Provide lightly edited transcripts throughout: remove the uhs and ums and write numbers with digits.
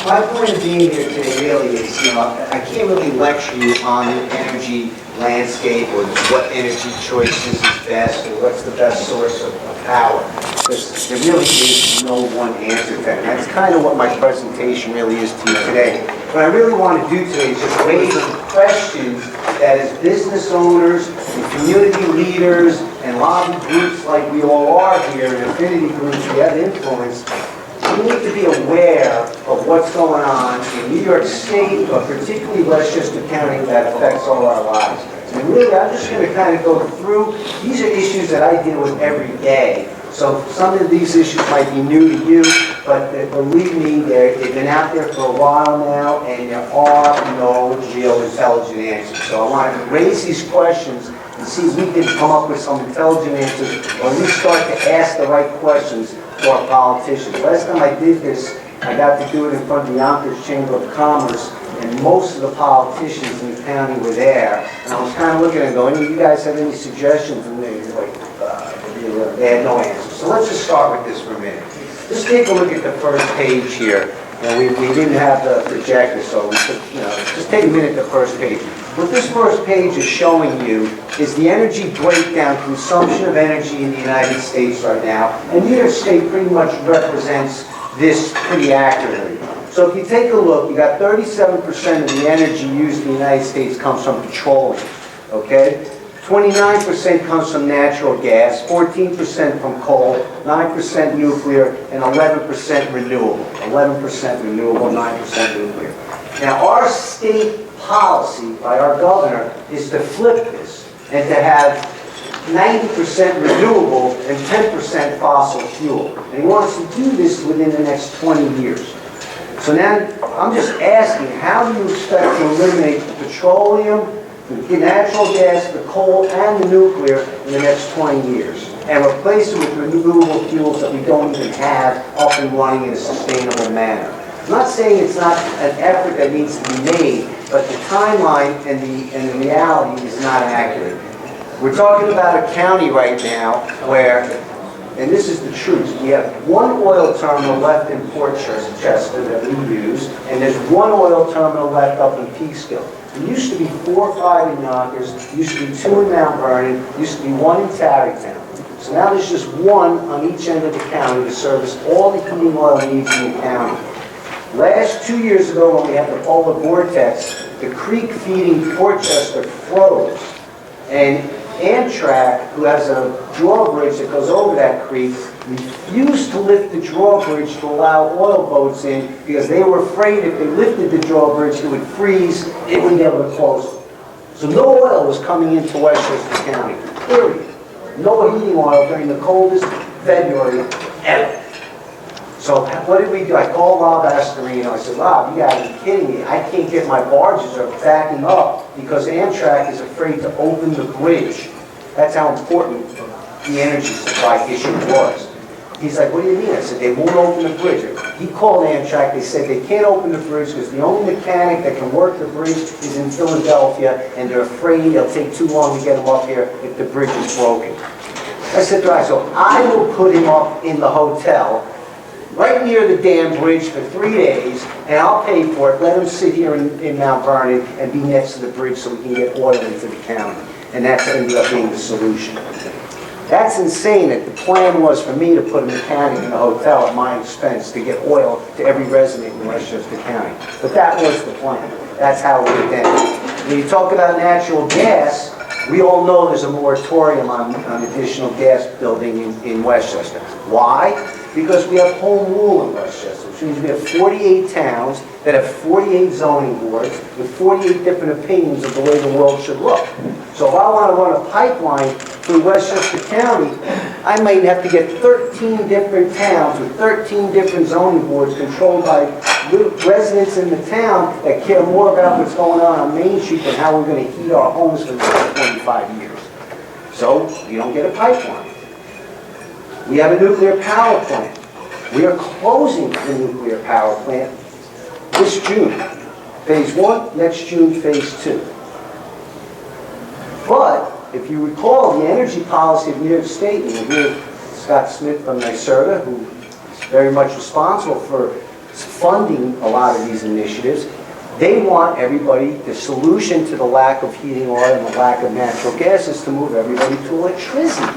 My point of being here today really is, I can't really lecture you on the energy landscape or what energy choices is best or what's the best source of power. Because there really is no one answer to that. And that's kind of what my presentation really is to you today. What I really want to do today is just raise questions that as business owners and community leaders and lobby groups like we all are here and affinity groups we have influence, we need to be aware of what's going on in New York State, but particularly Westchester County, that affects all our lives. And really, I'm just going to kind of go through, these are issues that I deal with every day. So some of these issues might be new to you, but believe me, they've been out there for a while now, and there are no real intelligent answers. So I want to raise these questions and see if we can come up with some intelligent answers, or at least start to ask the right questions to our politicians. Last time I did this, I got to do it in front of the Yonkers Chamber of Commerce, and most of the politicians in the county were there. And I was kind of looking at it going, you guys have any suggestions? And they were like, they had no answers. So let's just start with this for a minute. Just take a look at the first page here. We didn't have the projector, so we took, just take a minute at the first page. What this first page is showing you is the energy breakdown, consumption of energy in the United States right now. And New York State pretty much represents this pretty accurately. So if you take a look, you got 37% of the energy used in the United States comes from petroleum, okay? 29% comes from natural gas, 14% from coal, 9% nuclear, and 11% renewable. 11% renewable, 9% nuclear. Now our state policy by our governor is to flip this and to have 90% renewable and 10% fossil fuel. And he wants to do this within the next 20 years. So now I'm just asking, how do you expect to eliminate the petroleum, the natural gas, the coal, and the nuclear in the next 20 years and replace it with renewable fuels that we don't even have up and running in a sustainable manner? I'm not saying it's not an effort that needs to be made, but the timeline and the reality is not accurate. We're talking about a county right now where, and this is the truth, we have one oil terminal left in Westchester that we use, and there's one oil terminal left up in Peekskill. There used to be 4 or 5 in Yonkers, there used to be 2 in Mount Vernon, there used to be 1 in Tarrytown. So now there's just 1 on each end of the county to service all the heating oil needs in the county. Last 2 years ago when we had the polar vortex, the creek feeding Portchester froze. And Amtrak, who has a drawbridge that goes over that creek, refused to lift the drawbridge to allow oil boats in because they were afraid if they lifted the drawbridge it would freeze, it wouldn't be able to close it. So no oil was coming into Westchester County, period. No heating oil during the coldest February ever. So what did we do? I called Rob Astorino. I said, Rob, you gotta be kidding me. I can't get my barges are backing up because Amtrak is afraid to open the bridge. That's how important the energy supply issue was. He's like, what do you mean? I said, they won't open the bridge. He called Amtrak. They said they can't open the bridge because the only mechanic that can work the bridge is in Philadelphia, and they're afraid it'll take too long to get him up here if the bridge is broken. I said, right, so I will put him up in the hotel right near the dam bridge for 3 days, and I'll pay for it. Let him sit here in Mount Vernon and be next to the bridge so we can get oil into the county. And that's ended up being the solution. That's insane that the plan was for me to put a mechanic in the hotel at my expense to get oil to every resident in Westchester County. But that was the plan. That's how it went down. When you talk about natural gas, we all know there's a moratorium on additional gas building in Westchester. Why? Because we have home rule in Westchester, which means we have 48 towns that have 48 zoning boards with 48 different opinions of the way the world should look. So if I want to run a pipeline through Westchester County, I might have to get 13 different towns with 13 different zoning boards controlled by residents in the town that care more about what's going on Main Street than how we're going to heat our homes for the next 25 years. So you don't get a pipeline. We have a nuclear power plant. We are closing the nuclear power plant this June. Phase 1, next June, Phase 2. But if you recall the energy policy of New York State, and you hear Scott Smith from NYSERDA, who is very much responsible for funding a lot of these initiatives. They want everybody, the solution to the lack of heating oil and the lack of natural gas is to move everybody to electricity.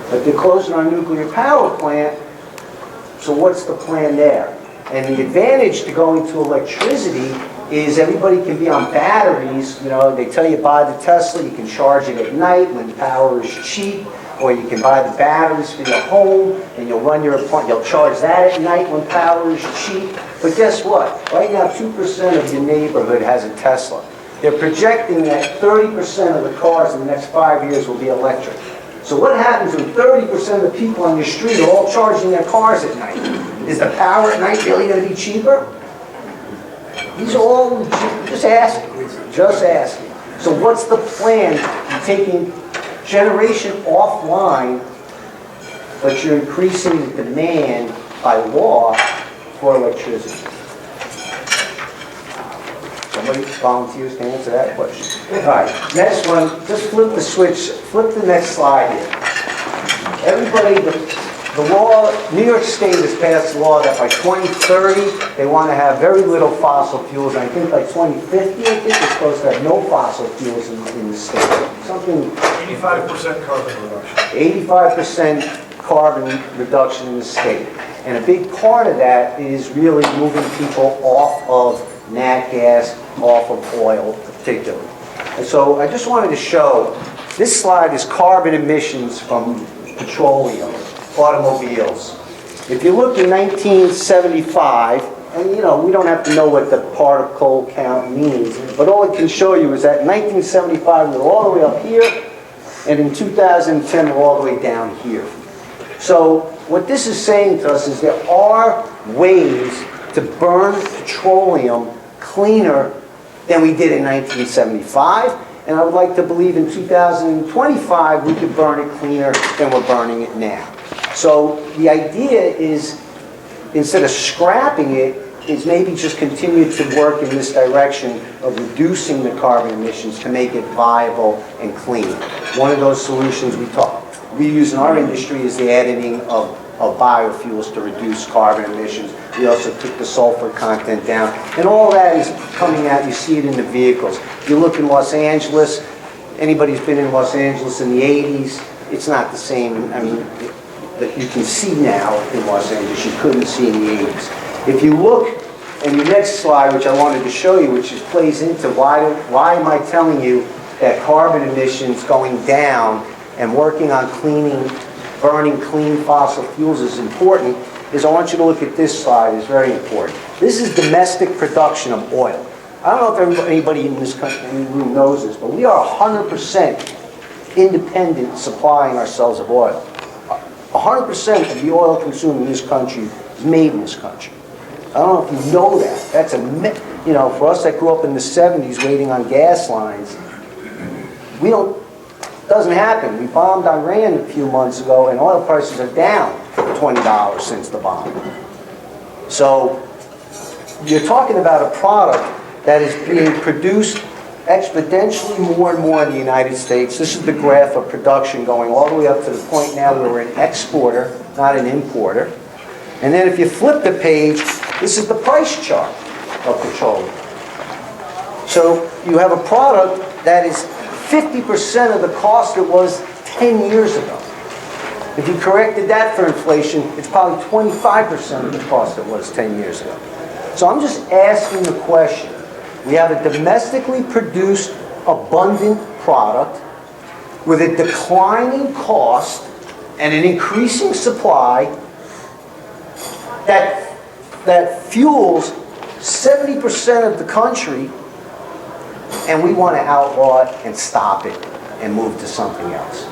But they're closing our nuclear power plant, so what's the plan there? And the advantage to going to electricity is everybody can be on batteries. You know, they tell you buy the Tesla, you can charge it at night when power is cheap, or you can buy the batteries for your home and you'll run your appliance, you'll charge that at night when power is cheap. But guess what? Right now 2% of your neighborhood has a Tesla. They're projecting that 30% of the cars in the next 5 years will be electric. So what happens when 30% of the people on your street are all charging their cars at night? Is the power at night really going to be cheaper? These are all just asking. So what's the plan? You're taking generation offline, but you're increasing the demand by law for electricity. Somebody volunteers to answer that question. All right, next one, just flip the switch, flip the next slide here. Everybody, the law, New York State has passed a law that by 2030, they want to have very little fossil fuels. And I think by 2050, I think it's supposed to have no fossil fuels in the state. Something... 85% carbon reduction. 85% carbon reduction in the state. And a big part of that is really moving people off of nat gas, off of oil particularly. And so I just wanted to show, this slide is carbon emissions from petroleum, automobiles. If you look in 1975, and you know, we don't have to know what the particle count means, but all it can show you is that in 1975 we were all the way up here, and in 2010 we're all the way down here. So what this is saying to us is there are ways to burn petroleum cleaner than we did in 1975, and I would like to believe in 2025 we could burn it cleaner than we're burning it now. So the idea is, instead of scrapping it, is maybe just continue to work in this direction of reducing the carbon emissions to make it viable and clean. One of those solutions we use in our industry is the editing of biofuels to reduce carbon emissions. We also took the sulfur content down. And all that is coming out, you see it in the vehicles. You look in Los Angeles, anybody who's been in Los Angeles in the 80s, it's not the same. I mean, that you can see now in Los Angeles, you couldn't see in the 80s. If you look in the next slide, which I wanted to show you, which plays into why am I telling you that carbon emissions going down and working on burning clean fossil fuels is important, is I want you to look at this slide. It's very important. This is domestic production of oil. I don't know if anybody in this country, in the room knows this, but we are 100% independent supplying ourselves of oil. 100% of the oil consumed in this country is made in this country. I don't know if you know that. That's you know, for us that grew up in the 70s waiting on gas lines, it doesn't happen. We bombed Iran a few months ago and oil prices are down $20 since the bomb. So you're talking about a product that is being produced exponentially more and more in the United States. This is the graph of production going all the way up to the point now where we're an exporter, not an importer. And then if you flip the page, this is the price chart of petroleum. So you have a product that is 50% of the cost it was 10 years ago. If you corrected that for inflation, it's probably 25% of the cost it was 10 years ago. So I'm just asking the question. We have a domestically produced, abundant product with a declining cost and an increasing supply that fuels 70% of the country, and we want to outlaw it and stop it and move to something else.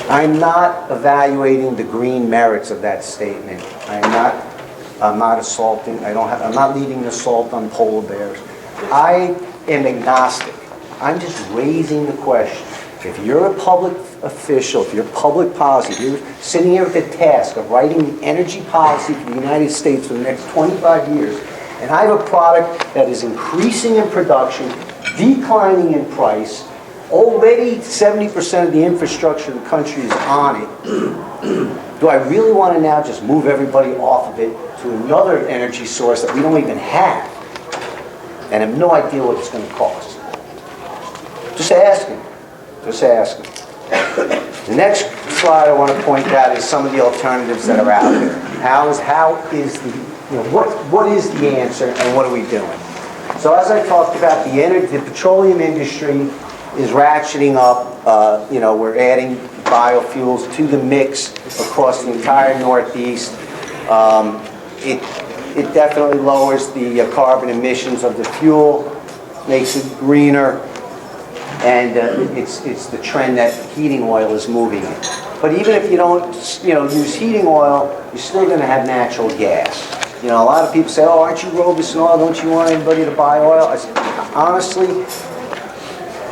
I'm not evaluating the green merits of that statement. I'm not assaulting. I'm not leading an assault on polar bears. I am agnostic. I'm just raising the question. If you're a public official, if you're public policy, if you're sitting here with the task of writing the energy policy for the United States for the next 25 years, and I have a product that is increasing in production, declining in price, already 70% of the infrastructure of the country is on it, do I really want to now just move everybody off of it to another energy source that we don't even have, and have no idea what it's going to cost. Just asking. Just asking. The next slide I want to point out is some of the alternatives that are out there. How is the, what is the answer and what are we doing? So as I talked about, the petroleum industry is ratcheting up. We're adding biofuels to the mix across the entire Northeast. It definitely lowers the carbon emissions of the fuel, makes it greener, and it's the trend that heating oil is moving in. But even if you don't, use heating oil, you're still going to have natural gas. A lot of people say, "Oh, aren't you Robison oil? Don't you want anybody to buy oil?" I said, honestly,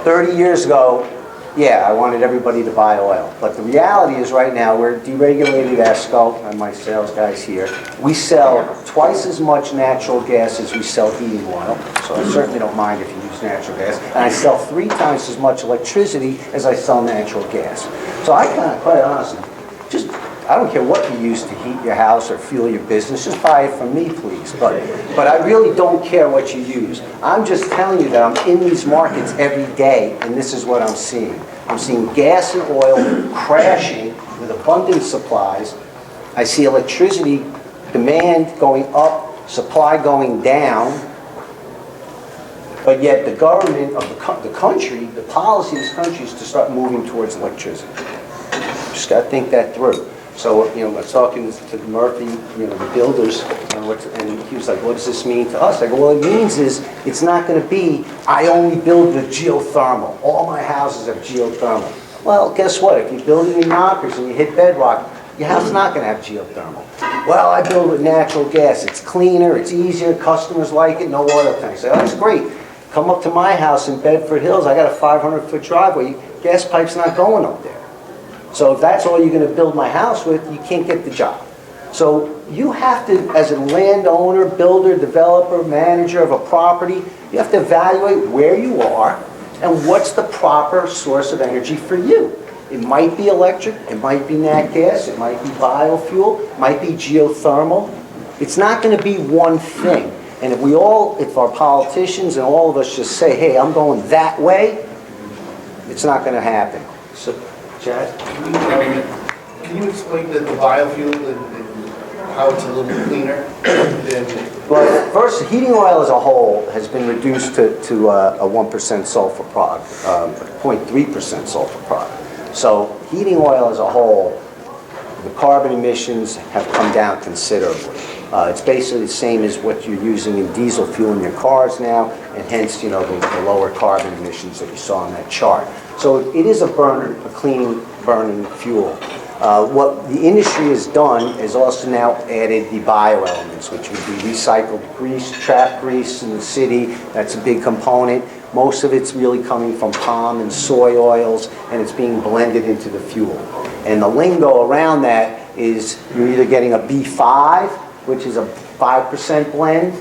30 years ago, yeah, I wanted everybody to buy oil. But the reality is right now, we're deregulated ESCO, and my sales guys here. We sell twice as much natural gas as we sell heating oil. So I certainly don't mind if you use natural gas. And I sell 3 times as much electricity as I sell natural gas. So I kind of, quite honestly, I don't care what you use to heat your house or fuel your business, just buy it from me, please. But I really don't care what you use. I'm just telling you that I'm in these markets every day, and this is what I'm seeing. I'm seeing gas and oil crashing with abundant supplies. I see electricity demand going up, supply going down, but yet the government of the country, the policy of this country is to start moving towards electricity. Just got to think that through. So, I was talking to Murphy, the builders, and he was like, "What does this mean to us?" I go, "Well, it means is it's not going to be, I only build with geothermal. All my houses have geothermal." Well, guess what? If you build it in Yonkers and you hit bedrock, your house is not going to have geothermal. "Well, I build with natural gas. It's cleaner, it's easier, customers like it, no oil tanks." I say, "Oh, that's great. Come up to my house in Bedford Hills. I got a 500-foot driveway. Gas pipe's not going up there. So if that's all you're going to build my house with, you can't get the job." So you have to, as a landowner, builder, developer, manager of a property, you have to evaluate where you are and what's the proper source of energy for you. It might be electric, it might be nat gas, it might be biofuel, it might be geothermal. It's not going to be one thing. And if our politicians and all of us just say, "Hey, I'm going that way," it's not going to happen. So, Chad? Can you explain the biofuel and how it's a little cleaner than... Well, first, heating oil as a whole has been reduced to a 1% sulfur product, 0.3% sulfur product. So heating oil as a whole, the carbon emissions have come down considerably. It's basically the same as what you're using in diesel fuel in your cars now, and hence, the lower carbon emissions that you saw on that chart. So it is a clean burning fuel. What the industry has done is also now added the bioelements, which would be recycled grease, trap grease in the city. That's a big component. Most of it's really coming from palm and soy oils, and it's being blended into the fuel. And the lingo around that is you're either getting a B5, which is a 5% blend,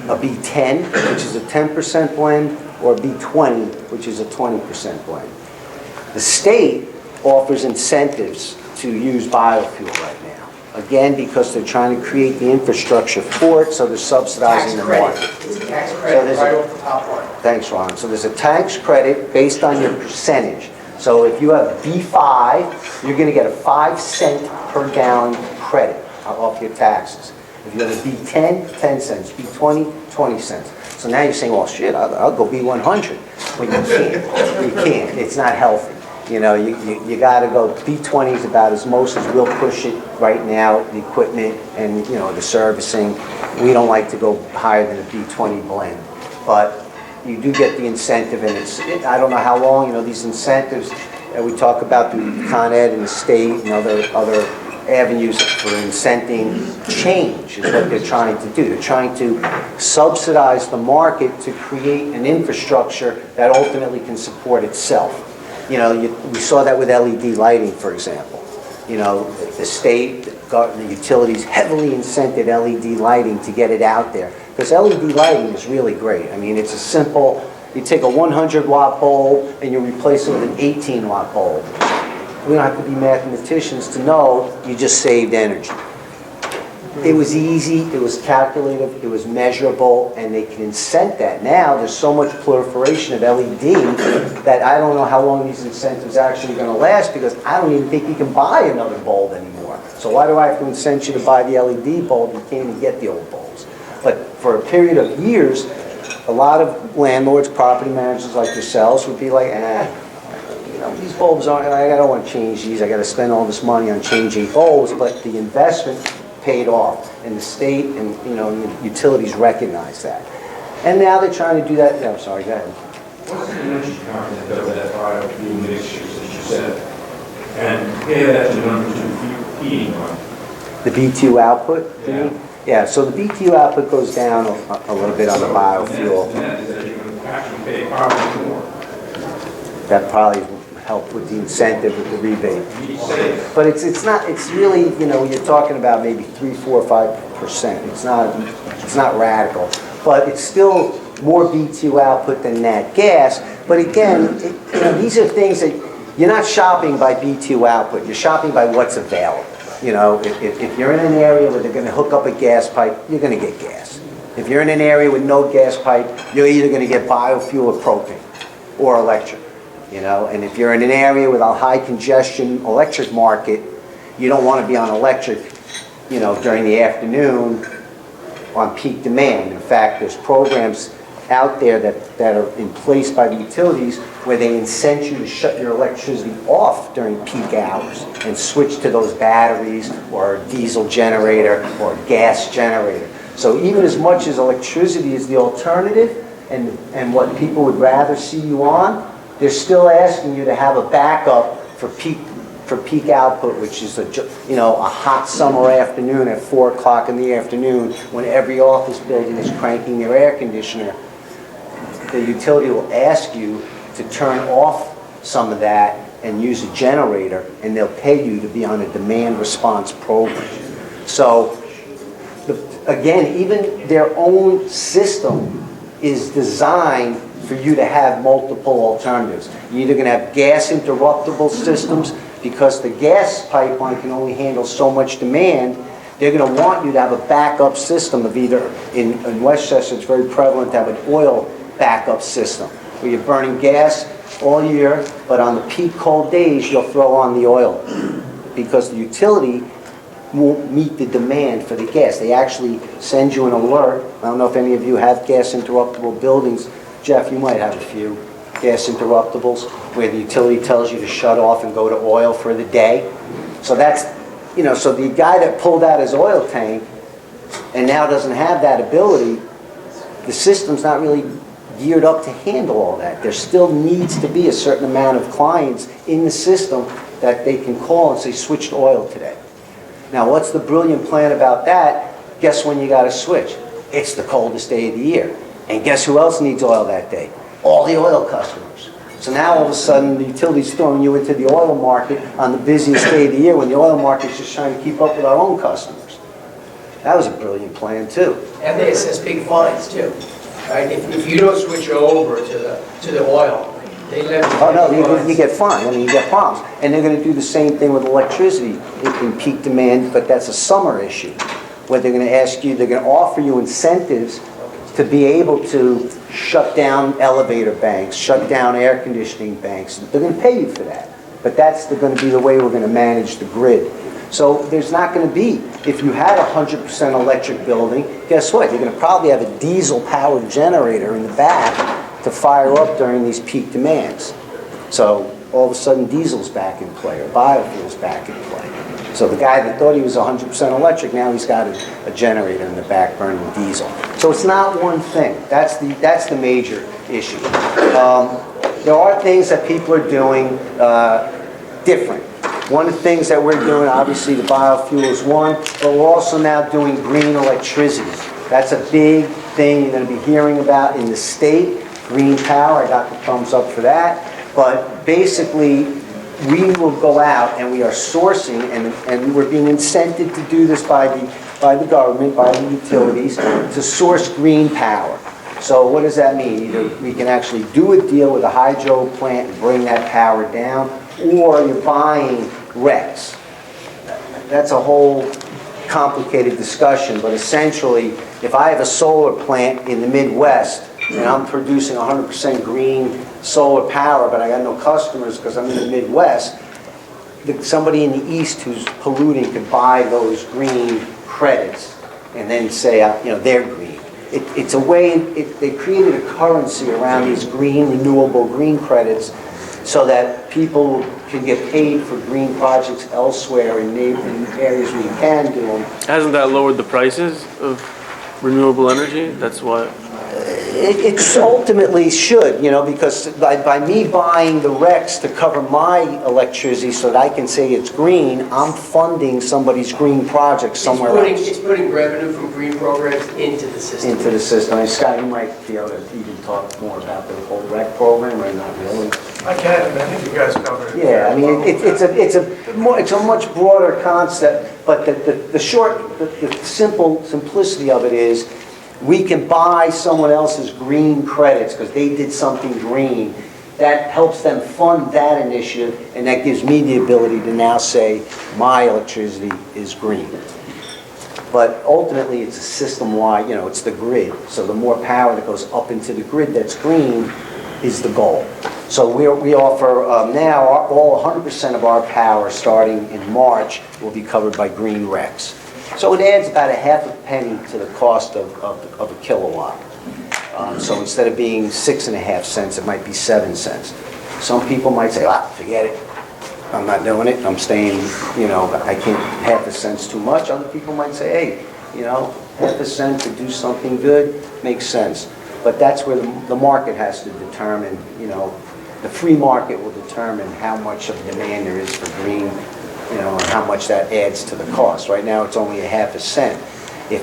a B10, which is a 10% blend, or a B20, which is a 20% blend. The state offers incentives to use biofuel right now. Again, because they're trying to create the infrastructure for it, so they're subsidizing the market. It's a tax credit right off the top line. Thanks, Ron. So there's a tax credit based on your percentage. So if you have B5, you're going to get a 5-cent per gallon credit off your taxes. If you have a B10, 10 cents. B20, 20 cents. So now you're saying, "Well, shit, I'll go B100. But you can't. You can't. It's not healthy. You got to go. B20 is about as most as we'll push it right now, the equipment and, the servicing. We don't like to go higher than a B20 blend. But you do get the incentive, and I don't know how long, these incentives that we talk about through Con Ed and the state and other avenues for incenting change is what they're trying to do. They're trying to subsidize the market to create an infrastructure that ultimately can support itself. We saw that with LED lighting, for example. The state, the utilities heavily incented LED lighting to get it out there. Because LED lighting is really great. I mean, it's a simple, you take a 100-watt bulb and you replace it with an 18-watt bulb. We don't have to be mathematicians to know you just saved energy. It was easy, it was calculative, it was measurable, and they can incent that. Now, there's so much proliferation of LED that I don't know how long these incentives are actually going to last, because I don't even think you can buy another bulb anymore. So why do I have to incent you to buy the LED bulb? You can't even get the old bulbs. But for a period of years, a lot of landlords, property managers like yourselves would be like, these bulbs aren't, I don't want to change these, I got to spend all this money on changing bulbs, but the investment paid off, and the state and, utilities recognize that. And now they're trying to do that, I'm sorry, go ahead. What's the energy content of that biofuel mixtures that you said? And compare that to the numbers you're feeding on. The BTU output? Yeah. Yeah, so the BTU output goes down a little bit on the biofuel. And that is that you're going to actually pay probably more. That probably will help with the incentive, with the rebate. You say But it's not, it's really, you're talking about maybe 3, 4, 5%. It's not radical. But it's still more BTU output than nat gas. But again, these are things that you're not shopping by BTU output. You're shopping by what's available. If you're in an area where they're going to hook up a gas pipe, you're going to get gas. If you're in an area with no gas pipe, you're either going to get biofuel or propane or electric. And if you're in an area with a high congestion electric market, you don't want to be on electric, during the afternoon on peak demand. In fact, there's programs out there that are in place by the utilities where they incent you to shut your electricity off during peak hours and switch to those batteries or a diesel generator or a gas generator. So even as much as electricity is the alternative and what people would rather see you on, they're still asking you to have a backup for peak output, which is a hot summer afternoon at 4 o'clock in the afternoon when every office building is cranking their air conditioner. The utility will ask you to turn off some of that and use a generator, and they'll pay you to be on a demand response program. So again, even their own system is designed for you to have multiple alternatives. You're either going to have gas interruptible systems, because the gas pipeline can only handle so much demand. They're going to want you to have a backup system of either, in Westchester it's very prevalent to have an oil backup system, where you're burning gas all year, but on the peak cold days you'll throw on the oil, because the utility won't meet the demand for the gas. They actually send you an alert. I don't know if any of you have gas interruptible buildings. Jeff, you might have a few gas interruptibles where the utility tells you to shut off and go to oil for the day. So that's, so the guy that pulled out his oil tank and now doesn't have that ability, the system's not really geared up to handle all that. There still needs to be a certain amount of clients in the system that they can call and say, switch to oil today. Now, what's the brilliant plan about that? Guess when you got to switch? It's the coldest day of the year. And guess who else needs oil that day? All the oil customers. So now all of a sudden the utility's throwing you into the oil market on the busiest day of the year when the oil market's just trying to keep up with our own customers. That was a brilliant plan too. And they assess big fines too, right? If you don't switch over to the oil, they let you. Oh no, you get fined. I mean, you get problems. And they're going to do the same thing with electricity in peak demand, but that's a summer issue, where they're going to ask you, they're going to offer you incentives to be able to shut down elevator banks, shut down air conditioning banks. They're going to pay you for that. But that's going to be the way we're going to manage the grid. So there's not going to be, if you had a 100% electric building, guess what? You're going to probably have a diesel-powered generator in the back to fire up during these peak demands. So all of a sudden diesel's back in play, or biofuel's back in play. So the guy that thought he was 100% electric, now he's got a generator in the back burning diesel. So it's not one thing. That's the major issue. There are things that people are doing different. One of the things that we're doing, obviously the biofuel is one, but we're also now doing green electricity. That's a big thing you're going to be hearing about in the state. Green power, I got the thumbs up for that. But basically, we will go out and we are sourcing, and we're being incented to do this by the government, by the utilities, to source green power. So what does that mean? Either we can actually do a deal with a hydro plant and bring that power down, or you're buying RECs. That's a whole complicated discussion, but essentially, if I have a solar plant in the Midwest, and I'm producing 100% green solar power, but I got no customers because I'm in the Midwest, somebody in the East who's polluting could buy those green credits and then say, they're green. It's a way, they created a currency around these green, renewable green credits so that people can get paid for green projects elsewhere in areas where you can do them. Hasn't that lowered the prices of renewable energy? That's what. It ultimately should, because by me buying the RECs to cover my electricity so that I can say it's green, I'm funding somebody's green project somewhere else. It's putting revenue from green programs into the system. Into the system. And Scott, you might be able to even talk more about the whole REC program, or not really? I can, I think you guys covered it. Yeah, I mean, it's a much broader concept, but the simplicity of it is, we can buy someone else's green credits because they did something green. That helps them fund that initiative, and that gives me the ability to now say my electricity is green. But ultimately, it's a system-wide, it's the grid. So the more power that goes up into the grid that's green is the goal. So we offer now all 100% of our power starting in March will be covered by green RECs. So it adds about a half a penny to the cost of a kilowatt. So instead of being 6.5 cents, it might be 7 cents. Some people might say, forget it. I'm not doing it. I'm staying, I can't, half a cent's too much. Other people might say, hey, half a cent to do something good makes sense. But that's where the market has to determine, the free market will determine how much of demand there is for green, and how much that adds to the cost. Right now, it's only a half a cent. If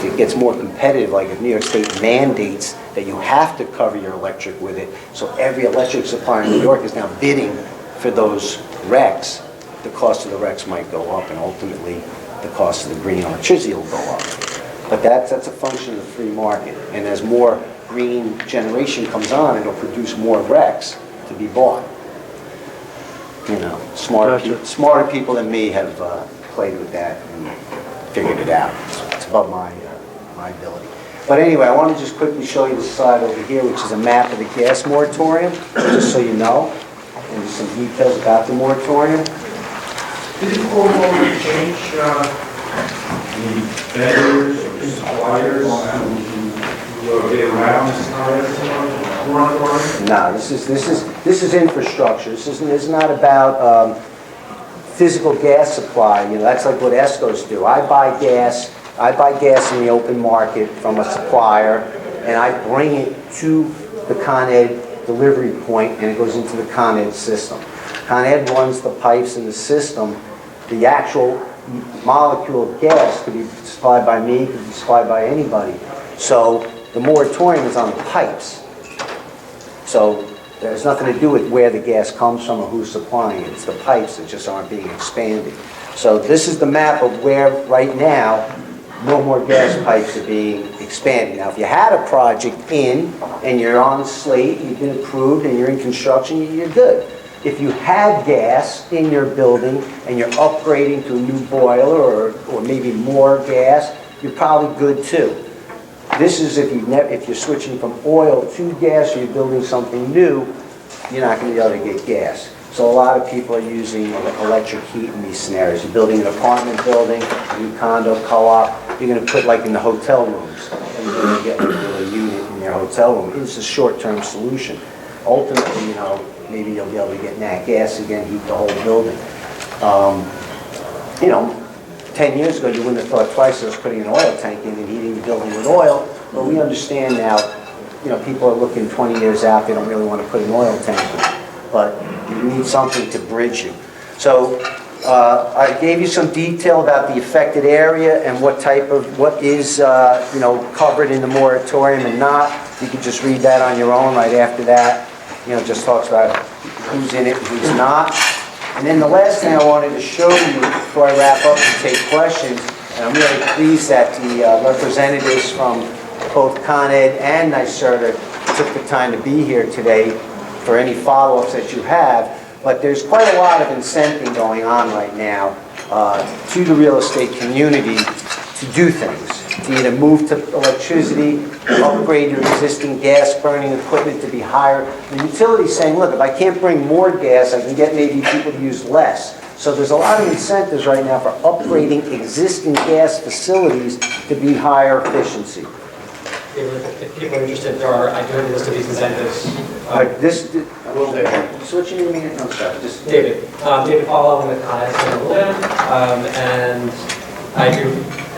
it gets more competitive, like if New York State mandates that you have to cover your electric with it, so every electric supplier in New York is now bidding for those RECs, the cost of the RECs might go up, and ultimately, the cost of the green electricity will go up. But that's a function of the free market. And as more green generation comes on, it'll produce more RECs to be bought. Smarter people than me have played with that and figured it out. It's above my ability. But anyway, I want to just quickly show you the slide over here, which is a map of the gas moratorium, just so you know, and just some details about the moratorium. Did the court order change the vendors or suppliers to get around this moratorium? No, this is infrastructure. This is not about physical gas supply. That's like what ESCOs do. I buy gas in the open market from a supplier, and I bring it to the Con Ed delivery point, and it goes into the Con Ed system. Con Ed runs the pipes in the system. The actual molecule of gas could be supplied by me, could be supplied by anybody. So the moratorium is on the pipes. So there's nothing to do with where the gas comes from or who's supplying it. It's the pipes that just aren't being expanded. So this is the map of where, right now, no more gas pipes are being expanded. Now, if you had a project and you're on the slate, you've been approved, and you're in construction, you're good. If you had gas in your building and you're upgrading to a new boiler or maybe more gas, you're probably good too. This is if you're switching from oil to gas or you're building something new, you're not going to be able to get gas. So a lot of people are using electric heat in these scenarios. You're building an apartment building, a new condo, co-op, you're going to put like in the hotel rooms. And you're going to get a unit in your hotel room. It's a short-term solution. Ultimately, maybe you'll be able to get nat gas again, heat the whole building. 10 years ago, you wouldn't have thought twice of putting an oil tank in and heating the building with oil. But we understand now, people are looking 20 years out, they don't really want to put an oil tank in. But you need something to bridge you. So I gave you some detail about the affected area and what is covered in the moratorium and not. You could just read that on your own right after that. Just talks about who's in it and who's not. And then the last thing I wanted to show you before I wrap up and take questions, and I'm really pleased that the representatives from both Con Ed and NYSERDA took the time to be here today for any follow-ups that you have. But there's quite a lot of incenting going on right now to the real estate community to do things, to either move to electricity, upgrade your existing gas-burning equipment to be higher. The utility's saying, look, if I can't bring more gas, I can get maybe people to use less. So there's a lot of incentives right now for upgrading existing gas facilities to be higher efficiency. If people are interested, I do have a list of these incentives. Switching your meeting, no, sorry, just. David Follow with Con Ed, and I do.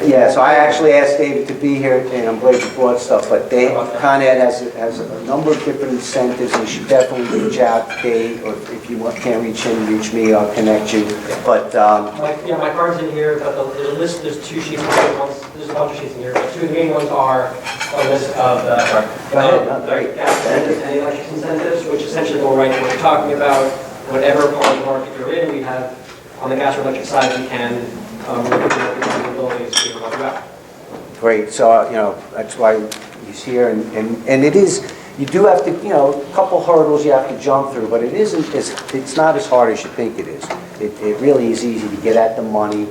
Yeah, so I actually asked David to be here, and I'm glad you brought stuff, but Con Ed has a number of different incentives, and you should definitely reach out to Dave, or if you can't reach him, reach me, I'll connect you, but, My card's in here, but the list, there's 2 sheets, there's a bunch of sheets in here, but 2 of the main ones are a list of the gas incentives and electric incentives, which essentially go right to what you're talking about. Whatever part of the market you're in, we have, on the gas or electric side, we can look at the capabilities to help you out. great, so, that's why he's here, and it is, you do have to, a couple hurdles you have to jump through, but it's not as hard as you think it is. It really is easy to get at the money.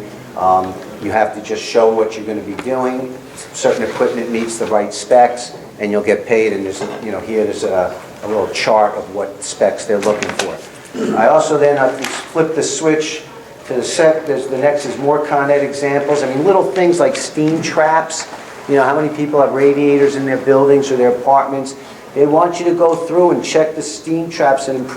You have to just show what you're going to be doing. Certain equipment meets the right specs, and you'll get paid, and there's a little chart of what specs they're looking for. I also then have to flip the switch to the next is more Con Ed examples. I mean, little things like steam traps. How many people have radiators in their buildings or their apartments? They want you to go through and check the steam traps and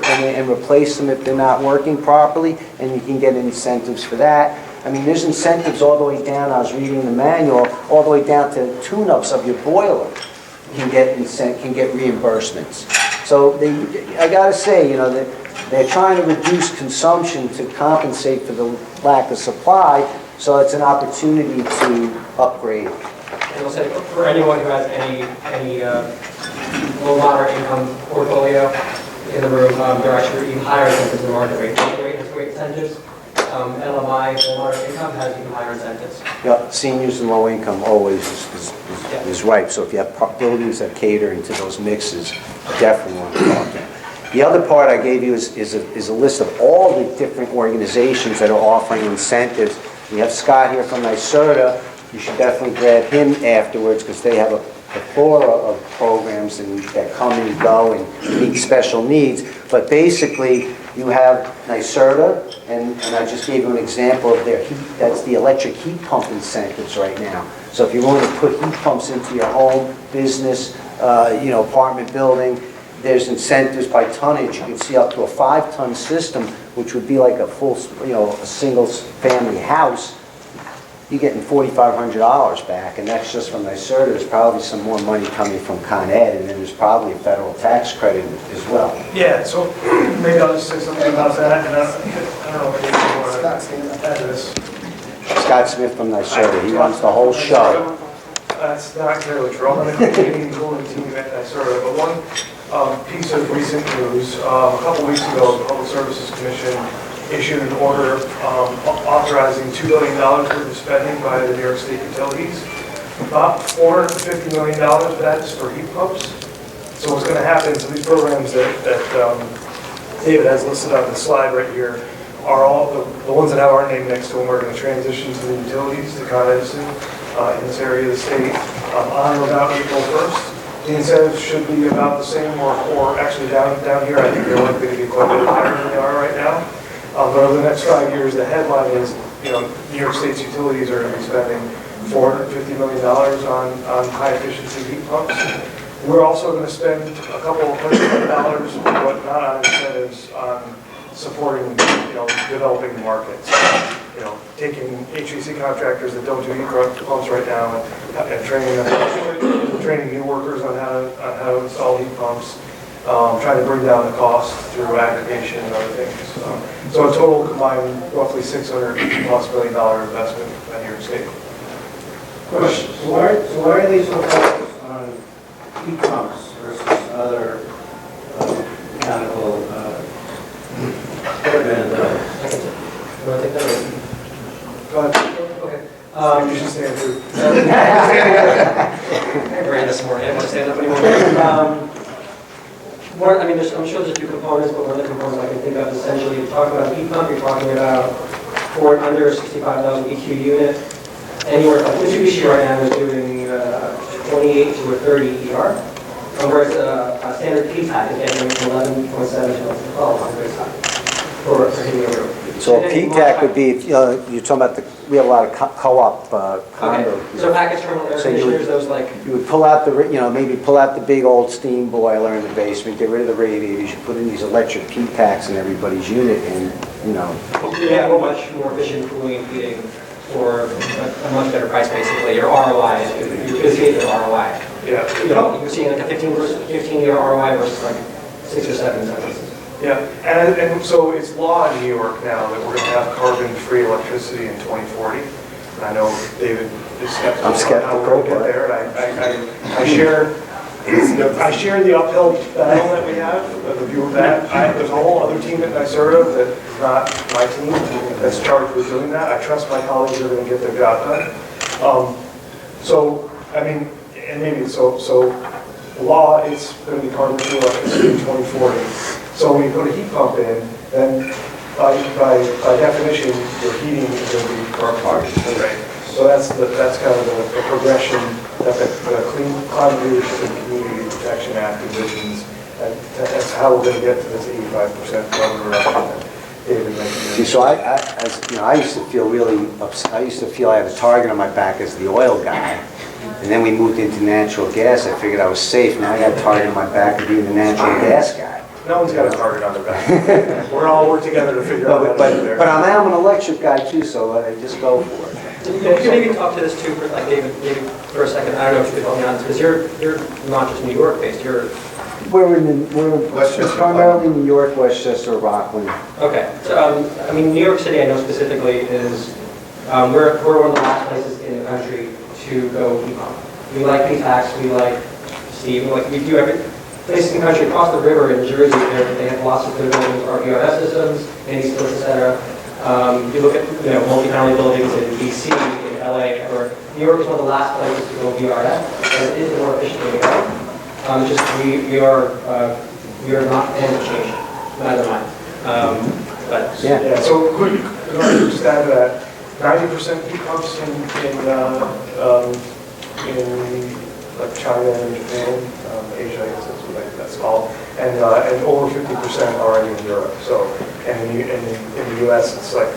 replace them if they're not working properly, and you can get incentives for that. I mean, there's incentives all the way down, I was reading the manual, all the way down to tune-ups of your boiler can get reimbursements. So I gotta say, they're trying to reduce consumption to compensate for the lack of supply, so it's an opportunity to upgrade. And I'll say, for anyone who has any low, moderate income portfolio in the room, they're actually even higher incentives in the market rate. Market rate has great incentives. LMI, low, moderate income, has even higher incentives. Yeah, seniors and low income always is right. So if you have buildings that cater into those mixes, definitely want to talk to them. The other part I gave you is a list of all the different organizations that are offering incentives. We have Scott here from NYSERDA. You should definitely grab him afterwards because they have a plethora of programs that come and go and meet special needs. But basically, you have NYSERDA, and I just gave you an example of their heat. That's the electric heat pump incentives right now. So if you're willing to put heat pumps into your home, business, apartment building, there's incentives by tonnage. You can see up to a 5-ton system, which would be like a full, a single family house. You're getting $4,500 back, and that's just from NYSERDA. There's probably some more money coming from Con Ed, and then there's probably a federal tax credit as well. Yeah, so maybe I'll just say something about that, and I don't know if you want to add to this. Scott Smith from NYSERDA, he runs the whole show. That's not exactly true. I'm on the building team at NYSERDA, but one piece of recent news, a couple weeks ago, the Public Services Commission issued an order authorizing $2 billion worth of spending by the New York State utilities. About $450 million of that is for heat pumps. So what's going to happen, so these programs that David has listed on the slide right here are all the ones that have our name next to them. We're going to transition to the utilities, to Con Edison, in this area of the state on or about April 1st. The incentives should be about the same, or actually down here, I think they're likely to be quite a bit higher than they are right now. But over the next 5 years, the headline is, New York State's utilities are going to be spending $450 million on high-efficiency heat pumps. We're also going to spend a couple of $100 million, but not on incentives, on supporting, developing the markets. Taking HVAC contractors that don't do heat pumps right now and training them, training new workers on how to install heat pumps, trying to bring down the cost through aggregation and other things. So a total combined roughly $600+ million investment by New York State. Question. So why are they so focused on heat pumps versus other mechanical equipment? You want to take that? Go ahead. Okay. You should stand through. I ran this morning. I don't want to stand up anymore. I'm sure there's 2 components, but one of the components I can think of essentially, you're talking about a heat pump, you're talking about for an under 65,000 EQ unit, anywhere, like Mitsubishi right now is doing 28 to a 30 ER, whereas a standard P-TAC is getting from 11.7 to 12 on the good side for hitting the roof. So And then P-TAC would be, you're talking about we have a lot of co-op condo. Okay, so package terminal air So you would- conditioners, those like, You would pull out maybe pull out the big old steam boiler in the basement, get rid of the radiators, you put in these electric P-TACs in everybody's unit and, you have a much more efficient cooling and heating for a much better price, basically. Your ROI, you're busy with your ROI. Yeah. You're seeing like a 15-year ROI versus like 6 or 7 sentences. Yeah, and so it's law in New York now that we're going to have carbon-free electricity in 2040. And I know David is skeptical. I'm skeptical, How we're going to get there. And I share the uphill battle that we have, the view of that. There's a whole other team at NYSERDA that is not my team that's charged with doing that. I trust my colleagues are going to get their job done. So, I mean, and maybe so law, it's going to be carbon-free electricity in 2040. So when you put a heat pump in, then by definition, your heating is going to be carbon-free, right? So that's kind of the progression that the Clean Climate Leadership and Community Protection Act envisions. And that's how we're going to get to this 85% carbon reduction that David mentioned. See, so I used to feel really upset. I used to feel I had a target on my back as the oil guy. And then we moved into natural gas. I figured I was safe. Now I got a target on my back of being the natural gas guy. No one's got a target on their back. We're all work together to figure out how to get there. But I'm an electric guy too, so I just go for it. You can maybe talk to this too, like David, maybe for a second. I don't know if you could help me on this, because you're not just New York based. We're Westchester. primarily New York, Westchester, Rockland. Okay. So I mean, New York City, I know specifically is we're one of the last places in the country to go heat pump. We like P-TACs, we like steam, we do every places in the country across the river in Jersey. They have lots of good buildings, RPRS systems, mini splits, etc. You look at multi-family buildings in DC, in LA, or New York is one of the last places to go VRF, and it is the more efficient way to go. Just we are not fans of change, neither am I. But Yeah. So quick, just add to that. 90% heat pumps in like China and Japan, Asia, I guess that's what that's called, and over 50% already in Europe. So, and in the U.S. it's like,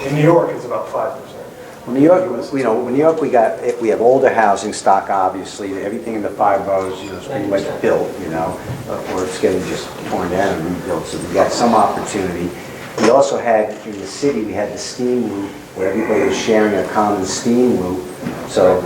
in New York it's about 5%. Well, New York, New York we have older housing stock, obviously. Everything in the 5 boroughs, is pretty much built, or it's getting just torn down and rebuilt. So we got some opportunity. We also had in the city, we had the steam loop where everybody was sharing a common steam loop. So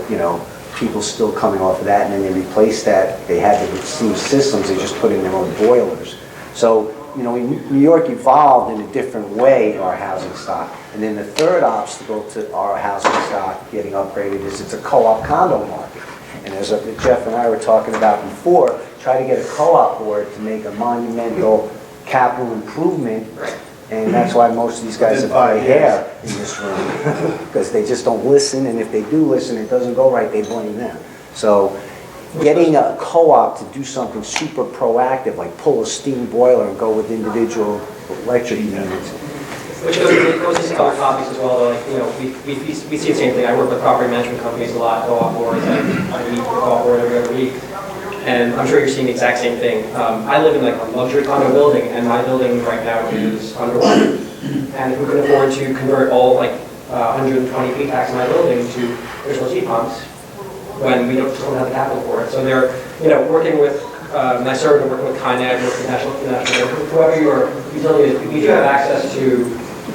people still coming off of that, and then they replaced that. They had the steam systems, they just put in their own boilers. So, New York evolved in a different way, our housing stock. And then the third obstacle to our housing stock getting upgraded is it's a co-op condo market. And as Jeff and I were talking about before, try to get a co-op board to make a monumental capital improvement. And that's why most of these guys have gray hair in this room, because they just don't listen, and if they do listen, it doesn't go right, they blame them. So getting a co-op to do something super proactive, like pull a steam boiler and go with individual electric units. which goes into other topics as well, though. Like, we see the same thing. I work with property management companies a lot, co-op boards. I meet with co-op board every other week. And I'm sure you're seeing the exact same thing. I live in like a luxury condo building, and my building right now is underwater. And who can afford to convert all like 120 P-TACs in my building to additional heat pumps when we don't have the capital for it? So they're working with NYSERDA, working with Kinet, working with National whoever your utility is. We do have access to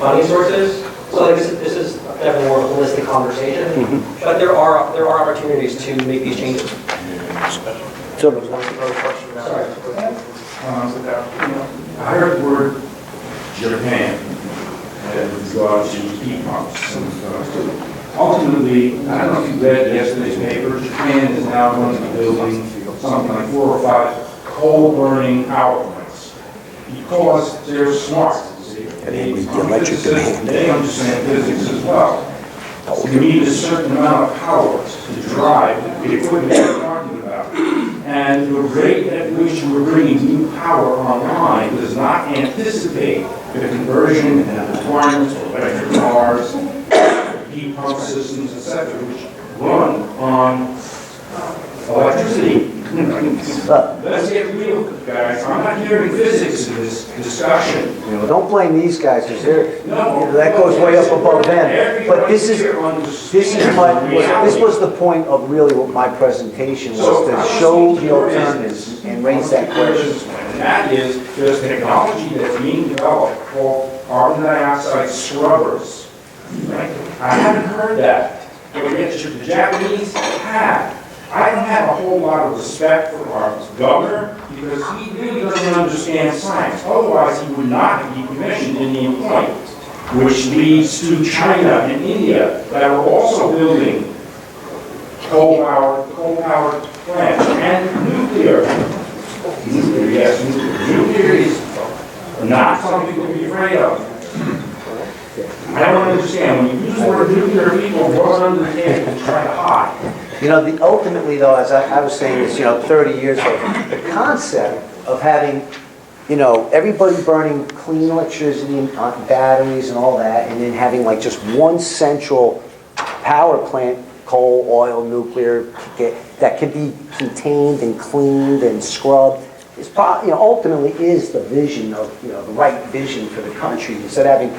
funding sources. So like this is definitely more of a holistic conversation. But there are opportunities to make these changes. So there was another question now. Sorry. I heard the word Japan with regard to heat pumps. Ultimately, I don't know if you read yesterday's paper, Japan is now going to be building something like 4 or 5 coal-burning power plants because they're smart. And the electric demand. They understand physics as well. You need a certain amount of power to drive the equipment you're talking about. And the rate at which we're bringing new power online does not anticipate the conversion and requirements for electric cars, heat pump systems, etc., which run on electricity. Let's get real, guys. I'm not hearing physics in this discussion. You know, don't blame these guys, because No, that goes way up above them. But this is reality. was the point of really what my presentation was, to show the alternatives and raise that question. And that is, there's technology that's being developed called carbon dioxide scrubbers. Right? I haven't heard that, but yet the Japanese have. I don't have a whole lot of respect for our governor because he really doesn't understand science. Otherwise, he would not be commissioned in the employment, which leads to China and India that are also building coal-powered plants and nuclear. Nuclear, yes, nuclear. Nuclear is not something to be afraid of. I don't understand. When you use the word nuclear, people run under the table and try to hide. You know, ultimately though, as I was saying this, 30 years ago, the concept of having, everybody burning clean electricity on batteries and all that, and then having like just one central power plant, coal, oil, nuclear, that can be contained and cleaned and scrubbed, is probably, ultimately is the vision of, the right vision for the country. Instead of having,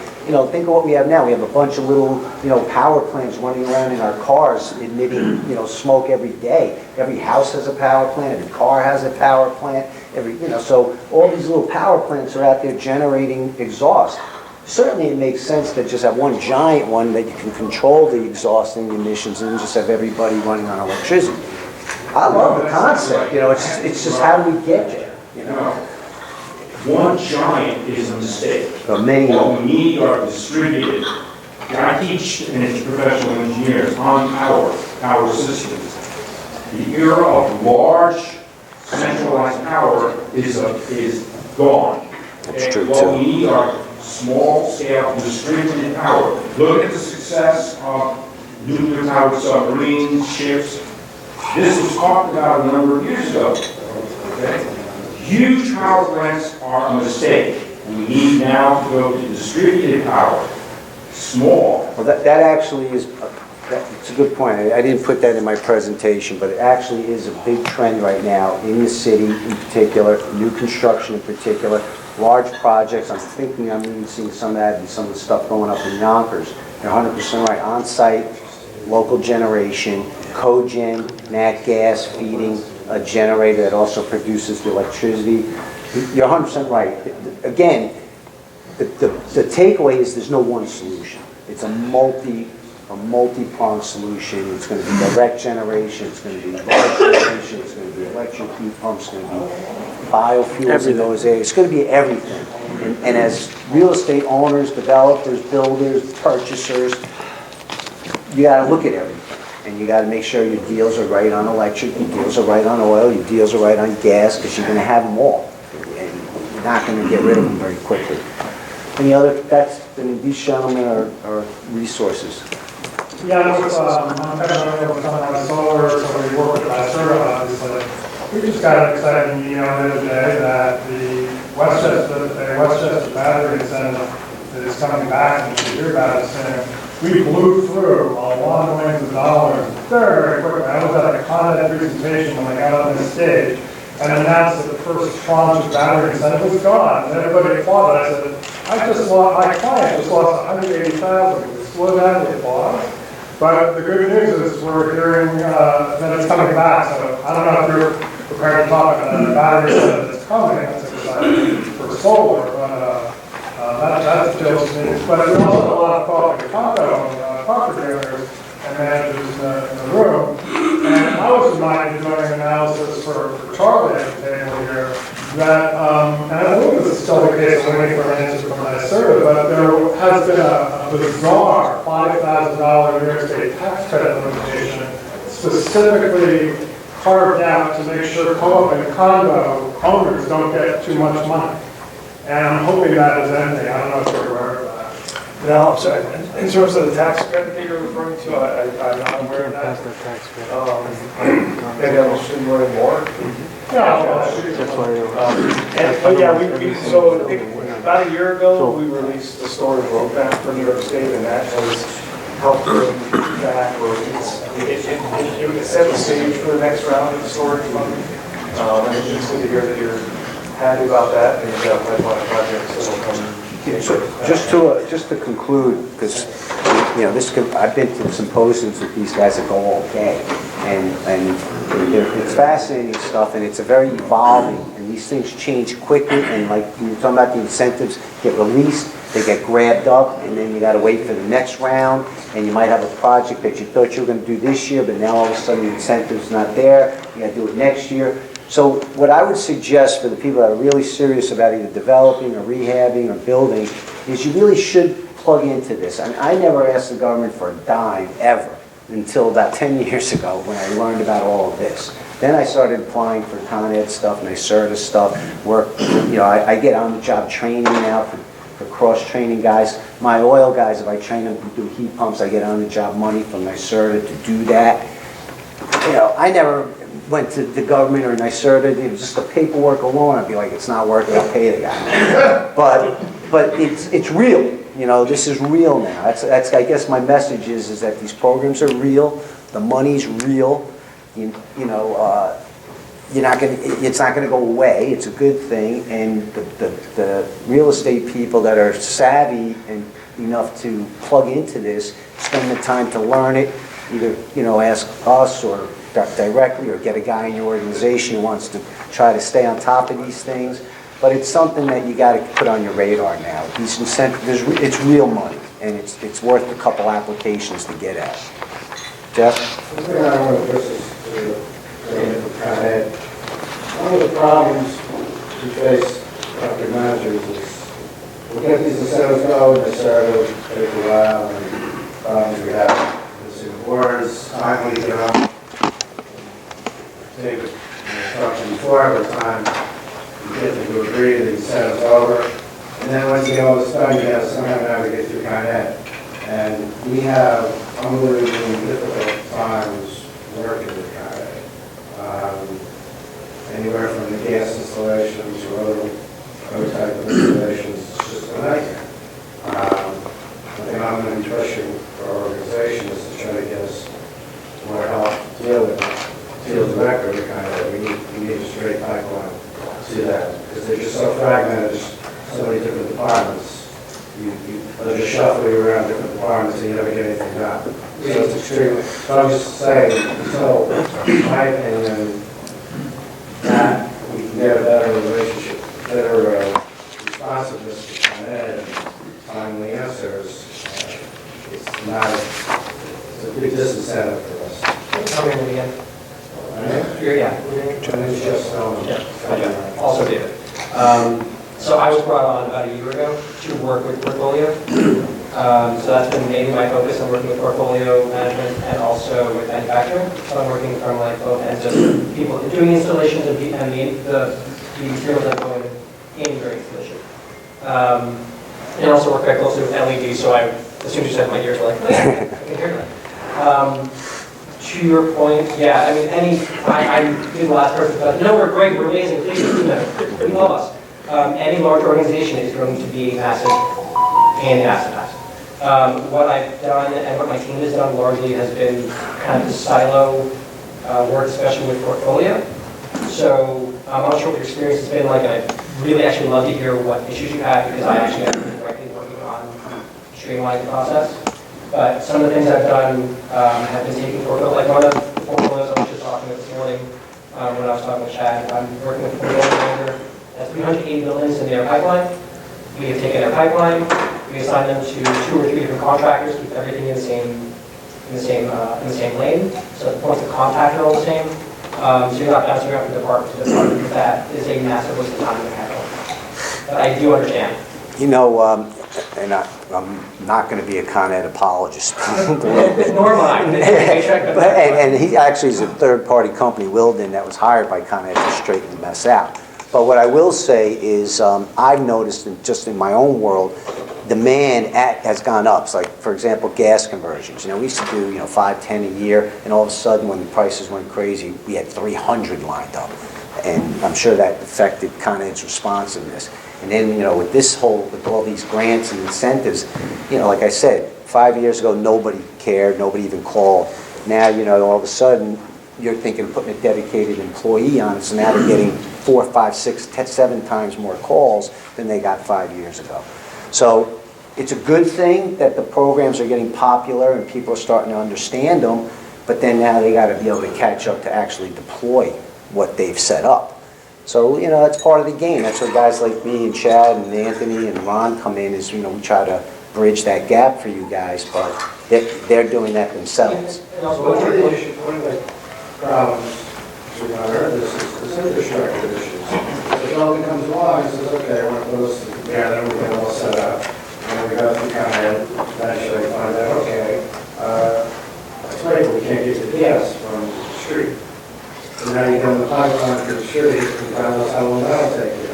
think of what we have now. We have a bunch of little, power plants running around in our cars emitting, smoke every day. Every house has a power plant, every car has a power plant, so all these little power plants are out there generating exhaust. Certainly it makes sense to just have one giant one that you can control the exhaust and the emissions and just have everybody running on electricity. I love the concept, it's just how do we get there? One giant is a mistake. Many. What we need are distributed. I teach professional engineers on power systems. The era of large centralized power is gone. That's true, what too. we need are small-scale distributed power. Look at the success of nuclear-powered submarines, ships. This was talked about a number of years ago. Okay? Huge power plants are a mistake. We need now to go to distributed power. Small. Well, that actually is, it's a good point. I didn't put that in my presentation, but it actually is a big trend right now in the city in particular, new construction in particular, large projects. I'm thinking I'm even seeing some of that and some of the stuff going up in Yonkers. You're 100% right. On-site, local generation, cogen, nat gas feeding a generator that also produces the electricity. You're 100% right. Again, the takeaway is there's no one solution. It's a multi-pronged solution. It's going to be direct generation, it's going to be large generation, it's going to be electric heat pumps, it's going to be biofuels in those areas. It's going to be everything. And as real estate owners, developers, builders, purchasers, you got to look at everything. And you got to make sure your deals are right on electric, your deals are right on oil, your deals are right on gas, because you're going to have them all. And you're not going to get rid of them very quickly. Any other, these gentlemen are resources. Yeah, I'm kind of on solar, so we work with Westchester, obviously. We just got excited in the email the other day that the Westchester battery incentive is coming back, and you should hear about it soon. We blew through a lot of millions of dollars very, very quickly. I was at a content presentation when I got on this stage and announced that the first tranche of battery incentive was gone. And everybody applauded. I said, my client just lost $180,000. Slow down the applause. But the good news is we're hearing that it's coming back. So I don't know if you're prepared to talk about the battery incentive that's coming. That's exciting for solar, but that feels to me. But there's also a lot of talk at condo, property owners and managers in the room. And I was reminded doing an analysis for Charlie at the table here that, and I believe this is still the case, I'm waiting for an answer from my survey, but there has been a bizarre $5,000 New York State tax credit limitation specifically carved out to make sure co-op and condo owners don't get too much money. And I'm hoping that is ending. I don't know if you're aware of that. No, I'm sorry, in terms of the tax credit that you're referring to, I'm not aware of that. Maybe I should learn more. That's why. But yeah, so I think about a year ago, we released the storage roadmap for New York State, and that has helped bring back, or it set the stage for the next round of the storage funding. And it's good to hear that you're happy about that, and you've got a pipeline of projects that will come. Just to conclude, because, you know, I've been to symposiums with these guys that go all day, and it's fascinating stuff, and it's a very evolving, and these things change quickly, and like you were talking about, the incentives get released, they get grabbed up, and then you gotta wait for the next round, and you might have a project that you thought you were gonna do this year, but now all of a sudden the incentive's not there, you gotta do it next year. So what I would suggest for the people that are really serious about either developing or rehabbing or building is you really should plug into this. I mean, I never asked the government for a dime ever until about 10 years ago when I learned about all of this. Then I started applying for Con Ed stuff, NYSERDA stuff, I get on-the-job training now for cross-training guys. My oil guys, if I train them to do heat pumps, I get on-the-job money from NYSERDA to do that. You know, I never went to the government or NYSERDA, it was just the paperwork alone, I'd be like, it's not working, I'll pay the guy. But it's real, you know, this is real now. That's I guess my message is that these programs are real, the money's real, it's not gonna go away, it's a good thing, and the real estate people that are savvy and enough to plug into this, spend the time to learn it, either, ask us or directly, or get a guy in your organization who wants to try to stay on top of these things. But it's something that you got to put on your radar now. These incentives, it's real money, and it's worth a couple applications to get at. Jeff? One of the problems we face property managers is we get these incentives going, they start to take a while, and problems we have. Whereas timely, take construction before, by the time you get them to agree, the incentive's over. And then once you get all this done, you have somehow navigate through Con Ed. And we have unbelievably difficult times working with Con Ed. Anywhere from the gas installations or other type of installations, it's just a nightmare. I think I'm going to be pushing for our organization is to try to get us more help to deal with the record Kind of. We need a straight pipeline to that because they're just so fragmented. There's so many different departments. They're just shuffling around different departments and you never get anything done. So it's extremely. So I'm just saying. So my opinion that we can get a better relationship, better responsiveness to Con Ed and timely answers. It's a big disincentive for us. Tell me again. Also David. So I was brought on about a year ago to work with portfolio. So that's been mainly my focus. I'm working with portfolio management and also with manufacturing. So I'm working from like both ends of people doing installations and the materials that go in during installation. And also work very closely with LED. So as soon as you said my ears were like, oh, yeah, I can hear that. To your point, yeah, I mean, I'd be the last person to go, no, we're great, we're amazing, please do that. We love us. Any large organization is going to be massive and massive. What I've done and what my team has done largely has been kind of the silo work, especially with portfolio. So I'm not sure what your experience has been like, and I'd really actually love to hear what issues you have because I actually have been directly working on streamlining the process. But some of the things I've done have been taking portfolio, like one of the portfolios I was just talking about this morning when I was talking with Chad. I'm working with a portfolio manager that's 380 buildings in their pipeline. We have taken their pipeline, we assigned them to 2 or 3 different contractors, keep everything in the same lane. So the points of contact are all the same. So you're not bouncing around from department to department. Because that is a massive waste of time and capital. But I do understand. And I'm not going to be a Con Ed apologist. Nor am I. And he actually is a third-party company, Wilden, that was hired by Con Ed to straighten the mess out. But what I will say is I've noticed just in my own world, demand has gone up. So like, for example, gas conversions. We used to do, 5, 10 a year, and all of a sudden, when the prices went crazy, we had 300 lined up. And I'm sure that affected kind of its responsiveness. And then, with all these grants and incentives, like I said, 5 years ago, nobody cared, nobody even called. Now, all of a sudden, you're thinking of putting a dedicated employee on it, so now they're getting 4, 5, 6, 7 times more calls than they got 5 years ago. So it's a good thing that the programs are getting popular and people are starting to understand them, but then now they got to be able to catch up to actually deploy what they've set up. So, that's part of the game. That's where guys like me and Chad and Anthony and Ron come in is, we try to bridge that gap for you guys, but they're doing that themselves. And also, One of the problems, we've not heard this, is infrastructure issues. The development comes along and says, okay, I want to put this together, we get it all set up. And we go through kind of, eventually find out, okay, that's great, but we can't get the gas from the street. And now you go in the pipeline to the street, and tell us how long that'll take you.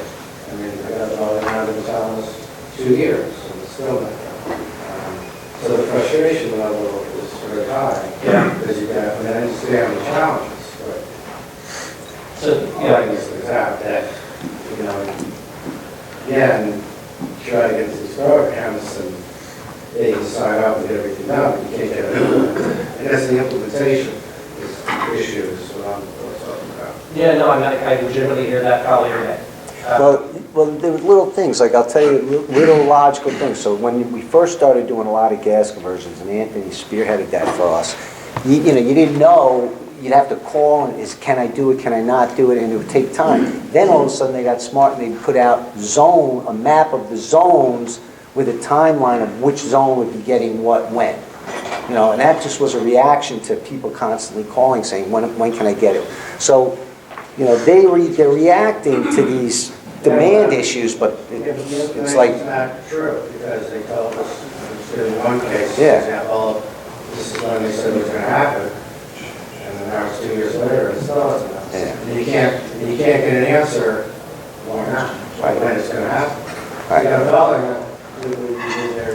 I mean, I got all around and telling us 2 years, and it's still not done. So the frustration level is very high. Yeah. Because you got, and I understand the challenges, but So, like these things out that, again, try to get these programs and they can sign up and get everything done, but you can't get it implemented. I guess the implementation is what I'm talking about. yeah, no, I legitimately hear that probably every day. Well, there were little things, like I'll tell you, little logical things. So when we first started doing a lot of gas conversions, and Anthony spearheaded that for us, you didn't know, you'd have to call and can I do it, can I not do it, and it would take time. Then all of a sudden they got smart and they put out a map of the zones with a timeline of which zone would be getting what when. And that just was a reaction to people constantly calling saying, when can I get it? So, they're reacting to these demand issues, but it's like... It's not true, because they told us, in one case, for Yeah. example, this is when they said it was going to happen, and then now it's 2 years later, and still hasn't happened. Yeah. And you can't get an answer, why not, when it's going to happen. Right. You got a building, we did their,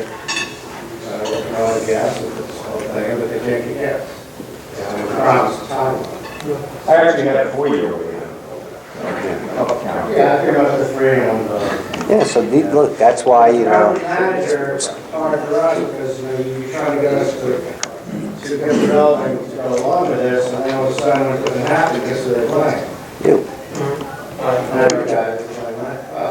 working on the gas, and put this whole thing in, but they can't get gas. And they promised a timeline. I actually had a 4-year wait. Yeah, I think about the 3 and 1. Yeah, so look, that's why, Property manager, it's hard for us because, you're trying to get us to get developing, to go along with this, and then all of a sudden when it doesn't happen, guess what they're playing? you.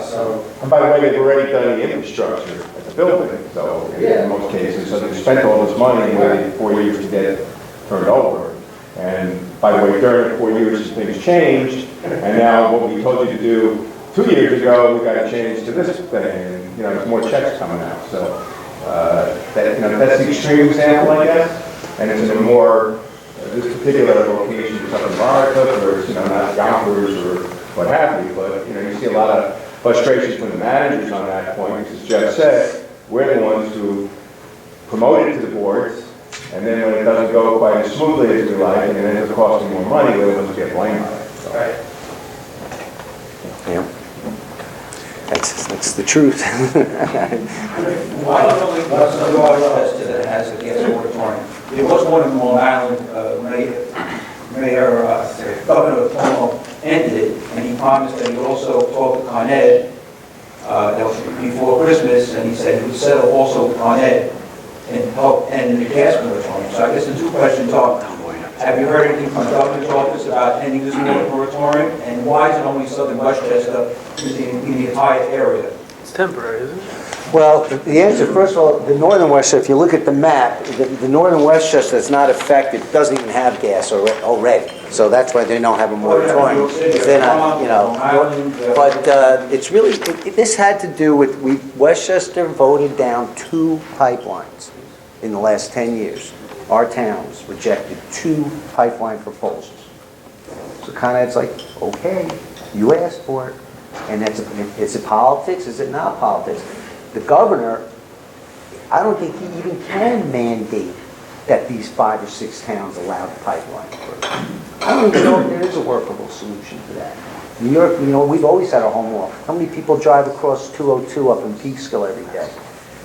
So, And by the way, they've already done the infrastructure at the building, so in most cases, so they've spent all this money and waited 4 years to get it turned over. And by the way, during the 4 years, things changed, and now what we told you to do 2 years ago, we got to change to this thing, and, there's more checks coming out. So, that's the extreme example, I guess, and it's in a more, this particular location is up in Barca, or it's, not Yonkers or what have you, but, you see a lot of frustration from the managers on that point, because as Jeff said, we're the ones who promote it to the boards, and then when it doesn't go quite as smoothly as we like, and it ends up costing more money, we're the ones who get blamed on it. So. right. Yeah. That's the truth. Why don't we let some Westchester that has a gas moratorium? There was one in Long Island, Governor Cuomo ended it, and he promised that he would also talk to Con Ed, that was before Christmas, and he said he would settle also with Con Ed and help end the gas moratorium. So I guess the two questions are, have you heard anything from the governor's office about ending this moratorium, and why is it only southern Westchester in the entire area? It's temporary, isn't it? Well, the answer, first of all, the northern Westchester, if you look at the map, the northern Westchester that's not affected doesn't even have gas already. So that's why they don't have a moratorium. They're not, but it's really, this had to do with, Westchester voted down 2 pipelines in the last 10 years. Our towns rejected 2 pipeline proposals. So kind of it's like, okay, you asked for it. And is it politics? Is it not politics? The governor, I don't think he even can mandate that these 5 or 6 towns allow the pipeline. I don't even know if there is a workable solution to that. New York, we've always had a home law. How many people drive across 202 up in Peekskill every day?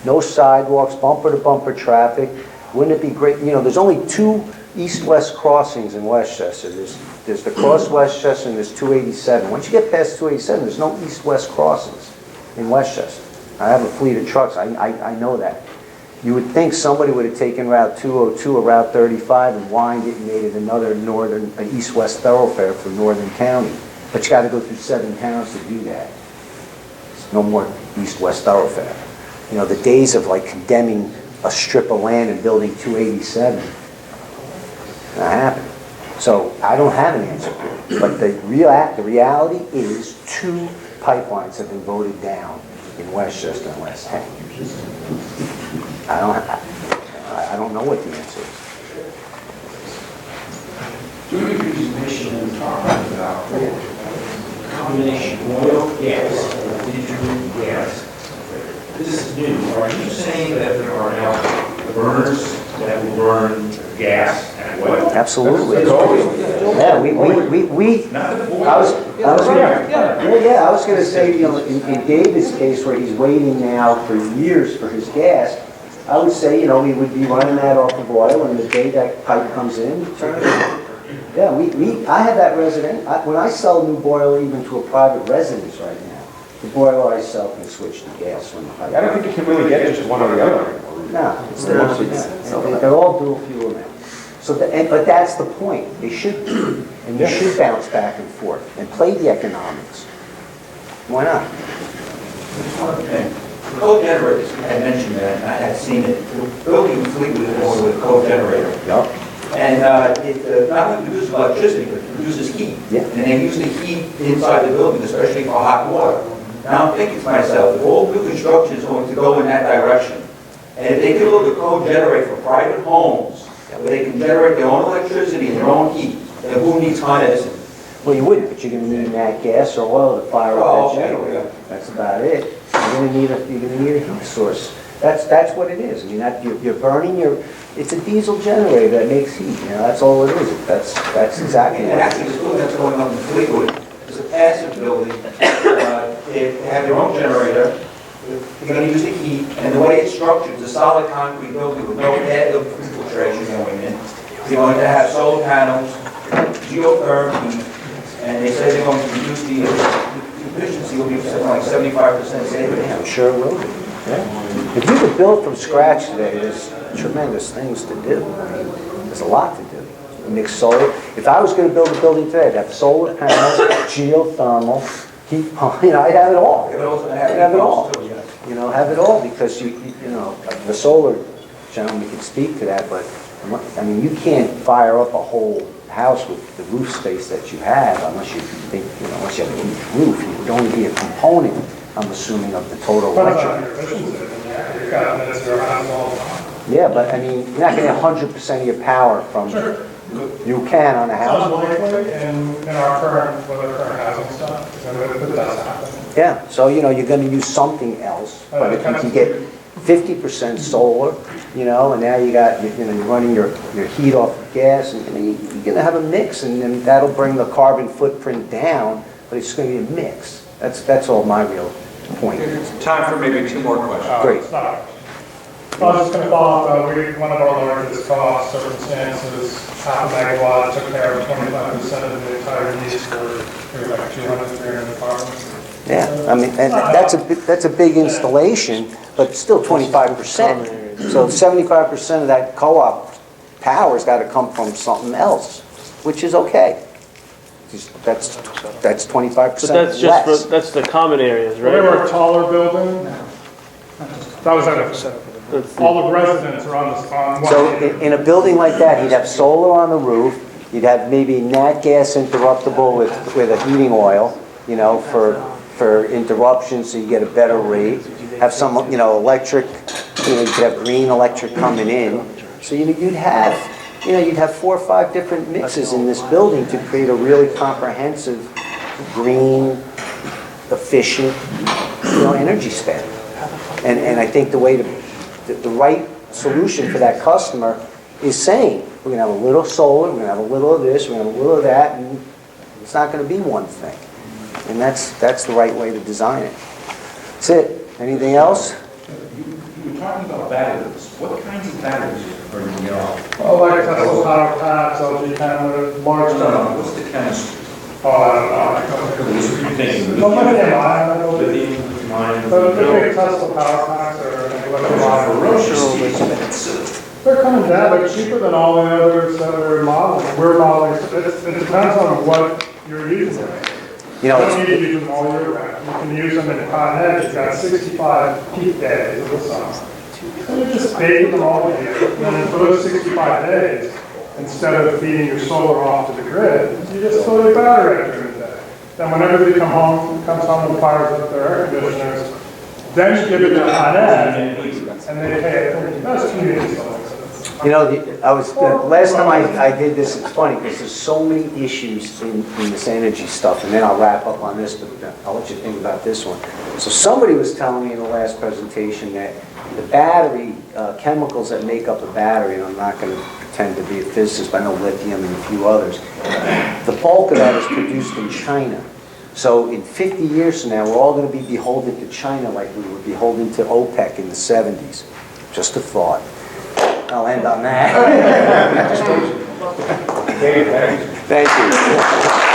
no sidewalks, bumper-to-bumper traffic. Wouldn't it be great, there's only 2 east-west crossings in Westchester. There's the Cross Westchester and there's 287. Once you get past 287, there's no east-west crossings in Westchester. I have a fleet of trucks, I know that. You would think somebody would have taken Route 202 or Route 35 and wind it and made it another east-west thoroughfare for Northern County. But you got to go through 7 towns to do that. There's no more east-west thoroughfare. The days of like condemning a strip of land and building 287, not happening. So I don't have an answer for it. But the reality is 2 pipelines have been voted down in Westchester in the last 10 years. I don't know what the answer is. During your presentation, we talked about combination oil, gas, and digital gas. This is new. Are you saying that there are now burners that will burn gas and oil? Absolutely. Yeah, I was going to say, in David's case where he's waiting now for years for his gas, I would say, we would be running that off of oil, and the day that pipe comes in, turn it on. Yeah, I have that resident. When I sell a new boiler even to a private residence right now, the boiler I sell can switch to gas when the pipe. I don't think you can really get just one or the other. No, they're all dual fuel now. But that's the point. They should be, and you should bounce back and forth and play the economics. Why not? Co-generators, I mentioned that, I had seen it. The building fleet was ordered with a co-generator. Yep. And it not only produces electricity, but it produces heat. Yeah. And they use the heat inside the building, especially for hot water. Now I'm thinking to myself, if all new construction is going to go in that direction, and if they can look at co-generate for private homes, where they can generate their own electricity and their own heat, then who needs Con Edison? Well, you wouldn't, but you're going to need nat gas or oil to fire up that generator. Okay. That's about it. You're going to need a heat source. That's what it is. I mean, you're burning it's a diesel generator that makes heat. That's all it is. That's exactly And what it actually, is. the building that's going on in Fleetwood is a passive building. They have their own generator. They're going to use the heat, and the way it's structured, it's a solid concrete building with no air filtration going in. They're going to have solar panels, geothermal, and they say they're going to reduce the efficiency will be something like 75% savings. Yeah, I'm sure it will be. Yeah. If you could build from scratch today, there's tremendous things to do. I mean, there's a lot to do. Mix solar. If I was going to build a building today, I'd have solar panels, geothermal, heat pump. I'd have it all. They're also going to I'd have it all. too, yes. Have it all because the solar gentleman can speak to that, but I mean, you can't fire up a whole house with the roof space that you have unless you think, unless you have a huge roof. It would only be a component, I'm assuming, of the total electric. Yeah, but I mean, you're not getting 100% of your power from, you can on a house. In our current housing stuff, it does happen. Yeah, so, you're going to use something else, but if you can get 50% solar, and now you're running your heat off of gas, and you're going to have a mix, and then that'll bring the carbon footprint down, but it's going to be a mix. That's all my real point is. Time for maybe 2 more questions. Great. I was just going to follow up, one of our largest cost circumstances, half a megawatt, took care of 25% of the entire needs for like 200, 300 apartments. Yeah, I mean, and that's a big installation, but still 25%. So 75% of that co-op power's got to come from something else, which is okay. That's 25% But that's less. just that's the common areas, They right? were a taller building. That was all the residents are on one. So in a building like that, you'd have solar on the roof, you'd have maybe nat gas interruptible with a heating oil, for interruptions so you get a better rate. Have some, electric, you could have green electric coming in. So you'd have 4 or 5 different mixes in this building to create a really comprehensive, green, efficient, energy spend. And I think the right solution for that customer is saying, we're going to have a little solar, we're going to have a little of this, we're going to have a little of that, and it's not going to be one thing. And that's the right way to design it. That's it. Anything else? You talking about batteries. What kinds of batteries are you getting off? Oh, like Tesla power packs, LG cameras, large stuff. What's the chemistry? Oh, I don't know. Because there's a few things. No, maybe environmental. Lithium, mine. The big Tesla power packs are Ferociously expensive. they're coming down, they're cheaper than all the others that we're modeling. We're modeling, it depends on what you're using. You You know, don't need it's, to use them all year round. You can use them in Con Ed, you've got 65 peak days of the summer. And you're just baking them all year. And then for those 65 days, instead of feeding your solar off to the grid, you just throw the battery out during the day. Then whenever they comes home and fires up their air conditioners, then you give it to Con Ed, and they pay it. That's community solar. you know, last time I did this, it's funny, because there's so many issues in this energy stuff, and then I'll wrap up on this, but I'll let you think about this one. So somebody was telling me in the last presentation that the battery, chemicals that make up a battery, and I'm not going to pretend to be a physicist, but I know lithium and a few others, the bulk of that is produced in China. So in 50 years from now, we're all going to be beholden to China like we were beholden to OPEC in the 70s. Just a thought. I'll end on that. Thank you.